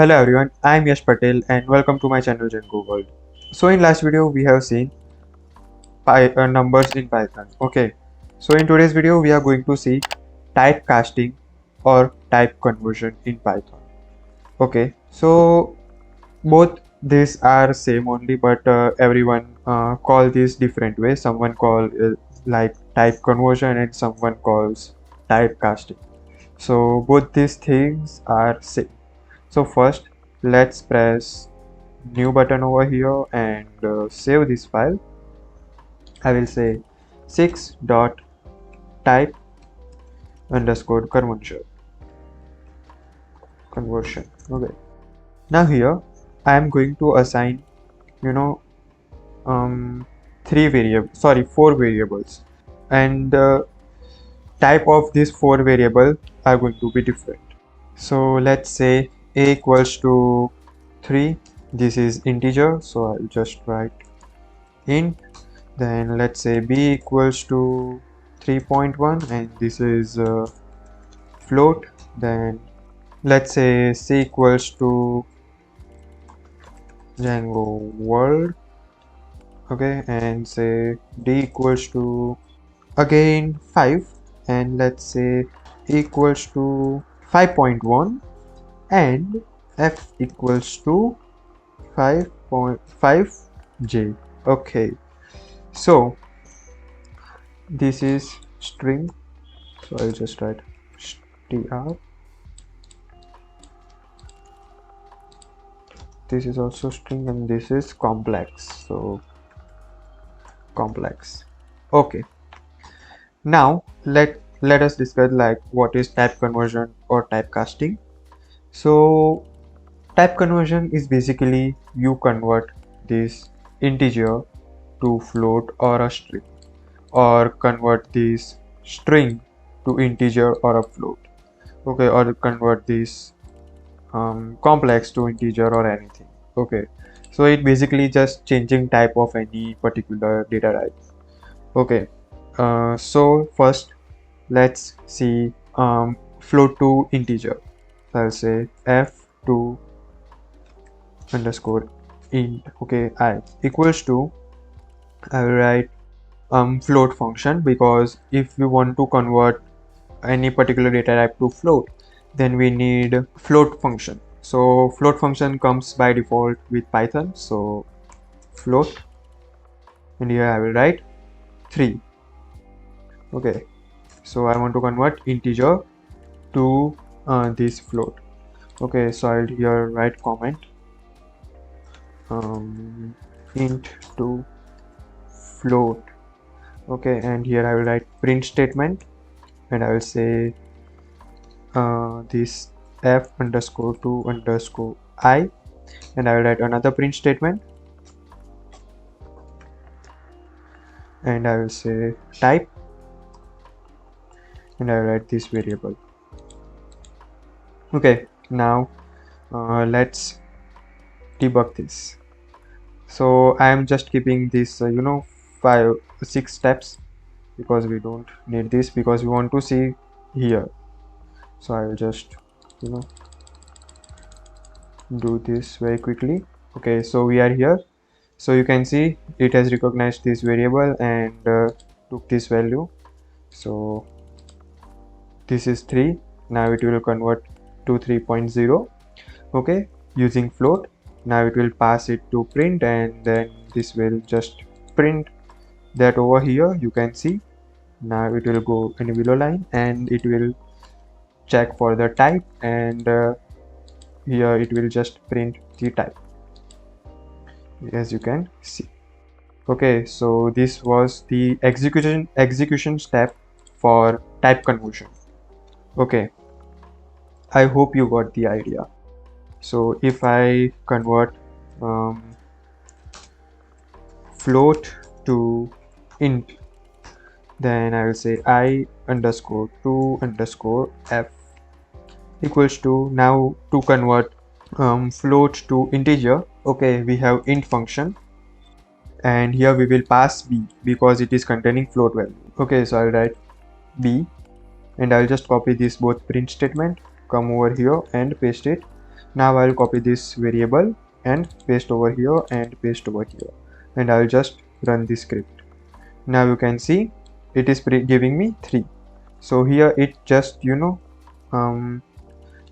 Hello everyone, I am Yash Patel and welcome to my channel Django World. So in last video we have seen numbers in Python. Okay, so in today's video we are going to see typecasting or type conversion in Python. Okay, so both these are same only, but everyone call this different way. Someone call like type conversion and someone calls typecasting. So both these things are same. So first let's press new button over here and save this file. I will say 6.type underscore conversion. Okay, now here I am going to assign four variables, and the type of these four variable are going to be different. So let's say a equals to 3. This is integer, so I'll just write int. Then let's say b equals to 3.1 and this is float. Then let's say c equals to Django world. Okay, and say d equals to again 5, and let's say equals to 5.1 and f equals to 5.5j. Okay, so this is string, so I'll just write str. This is also string and this is complex, so complex. Okay, now let us discuss like what is type conversion or typecasting. So type conversion is basically you convert this integer to float or a string, or convert this string to integer or a float. Okay, or convert this complex to integer or anything. Okay, so it basically just changing type of any particular data type. Okay, so first let's see float to integer. So I'll say f2 underscore int. Okay, I equals to, I will write float function, because if we want to convert any particular data type to float, then we need float function. So float function comes by default with Python, so float, and here I will write 3. Okay, so I want to convert integer to this float. Okay, so I'll here write comment int to float. Okay, and here I will write print statement, and I will say this f underscore to underscore I, and I will write another print statement, and I will say type, and I will write this variable. Okay, now let's debug this. So I am just keeping this 6 steps, because we don't need this, because we want to see here. So I will just do this very quickly. Okay, so we are here, so you can see it has recognized this variable and took this value. So this is 3. Now it will convert to 3.0. okay, using float. Now it will pass it to print, and then this will just print that over here. You can see now it will go in below line and it will check for the type, and here it will just print the type, as you can see. Okay, so this was the execution step for type conversion. Okay, I hope you got the idea. So if I convert float to int, then I will say I underscore to underscore f equals to, now to convert float to integer. Okay, we have int function, and here we will pass b because it is containing float value. Okay, so I'll write b, and I'll just copy this both print statement, come over here and paste it. Now I'll copy this variable and paste over here and paste over here, and I'll just run the script. Now you can see it is giving me 3. So here it just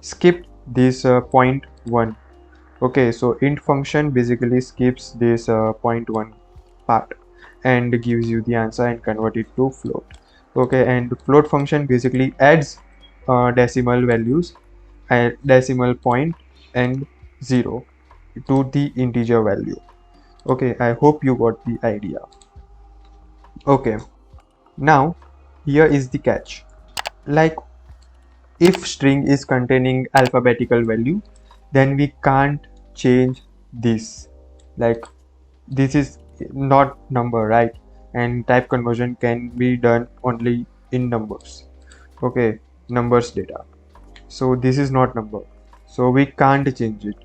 skip this 0.1. Okay, so int function basically skips this 0.1 part and gives you the answer and convert it to float. Okay, and float function basically adds decimal values and decimal point and 0 to the integer value. Okay, I hope you got the idea. Okay, now here is the catch. Like, if string is containing alphabetical value, then we can't change this. Like, this is not number, right? And type conversion can be done only in numbers. Okay, numbers data. So this is not number, so we can't change it.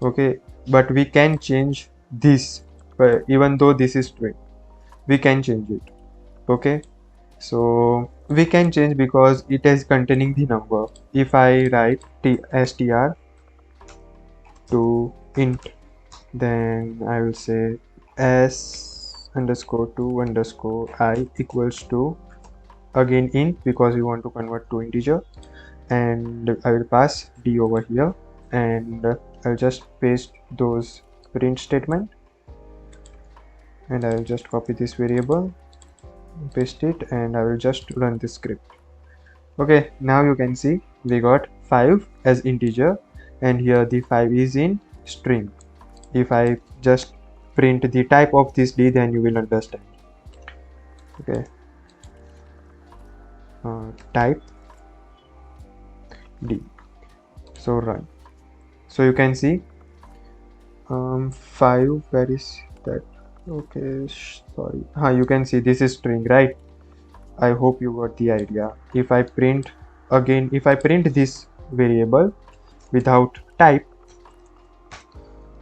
Okay, but we can change this. But even though this is string, we can change it. Okay, so we can change because it is containing the number. If I write str to int, then I will say s underscore 2 underscore I equals to, again int because we want to convert to integer, and I will pass d over here, and I'll just paste those print statement, and I will just copy this variable, paste it, and I will just run this script. Okay, now you can see we got 5 as integer, and here the 5 is in string. If I just print the type of this d, then you will understand. Okay, type d. So run. So you can see 5, where is that? Okay, sorry. You can see this is string, right? I hope you got the idea. If I print again, if I print this variable without type,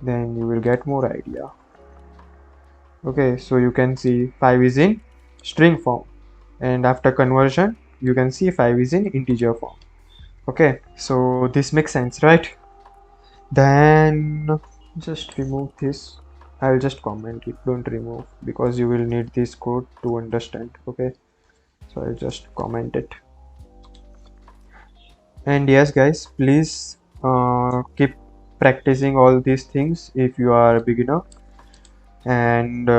then you will get more idea. Okay, so you can see 5 is in string form, and after conversion you can see 5 is in integer form. Okay, so this makes sense, right? Then just remove this. I'll just comment it, don't remove, because you will need this code to understand. Okay, so I'll just comment it. And yes guys, please keep practicing all these things if you are a beginner, and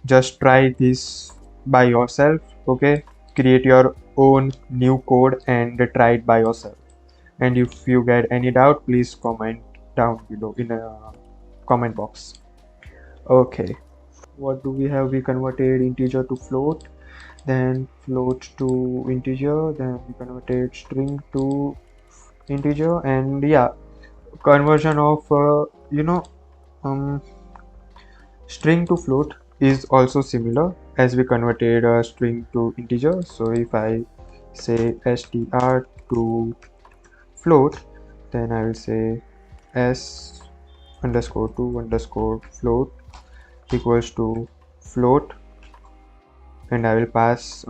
just try this by yourself. Okay, create your own new code and try it by yourself. And if you get any doubt, please comment down below in a comment box. Okay, what do we have? We converted integer to float, then float to integer, then we converted string to integer, and yeah, conversion of string to float is also similar as we converted a string to integer. So if I say str to float, then I will say s underscore 2 underscore float equals to float, and I will pass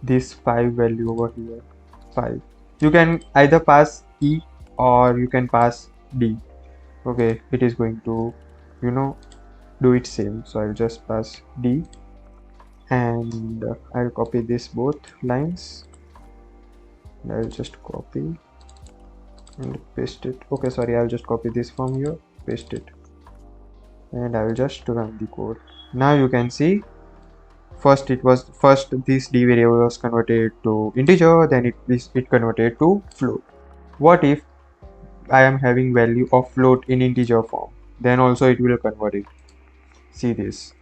this 5 value over here. 5, you can either pass e or you can pass d. Okay, it is going to do it same, so I'll just pass d, and I'll copy this both lines, and I'll just copy and paste it. Okay, sorry, I'll just copy this from here, paste it, and I will just run the code. Now you can see first this d variable was converted to integer, then it converted to float. What if I am having value of float in integer form? Then also it will convert it. See this,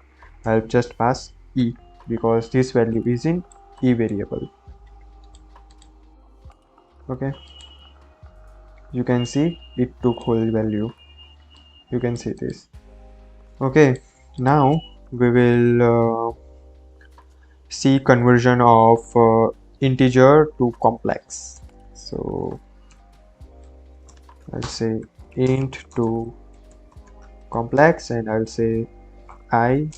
I'll just pass e because this value is in e variable. Okay, you can see it took whole value. You can see this. Okay, now we will see conversion of integer to complex. So I'll say int to complex, and I'll say I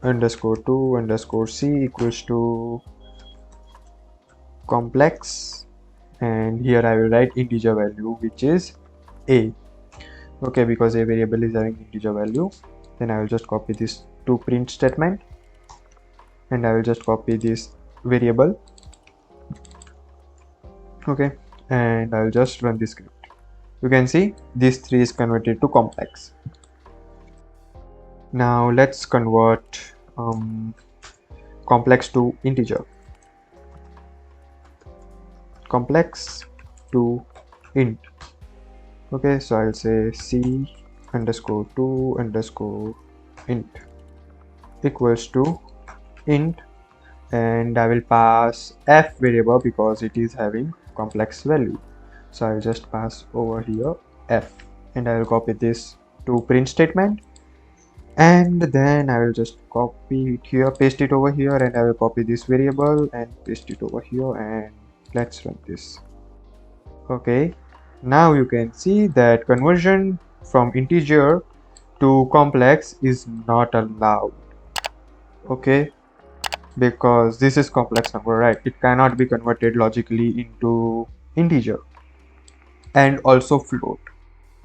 underscore 2 underscore c equals to complex, and here I will write integer value, which is a. Okay, because a variable is having integer value. Then I will just copy this to print statement, and I will just copy this variable. Okay, and I will just run this script. You can see this 3 is converted to complex. Now let's convert complex to integer, complex to int. Okay, so I'll say c underscore 2 underscore int equals to int, and I will pass f variable because it is having complex value. So I'll just pass over here f, and I will copy this to print statement, and then I will just copy it here, paste it over here, and I will copy this variable and paste it over here, and let's run this. Okay, now you can see that conversion from integer to complex is not allowed. Okay, because this is complex number, right? It cannot be converted logically into integer and also float.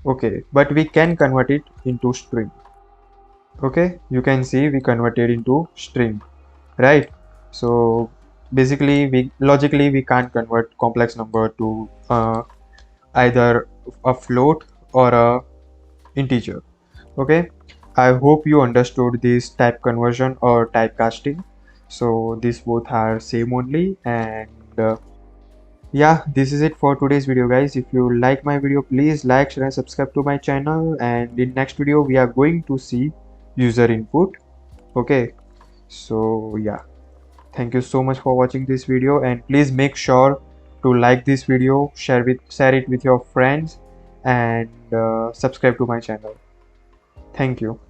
Okay, but we can convert it into string. Okay, you can see we converted into string, right? So basically we logically we can't convert complex number to either a float or a integer. Okay, I hope you understood this type conversion or typecasting. So these both are same only, and yeah, this is it for today's video, guys. If you like my video, please like, share and subscribe to my channel, and in next video we are going to see user input. Okay, so yeah, thank you so much for watching this video, and please make sure to like this video, share it with your friends, and subscribe to my channel. Thank you.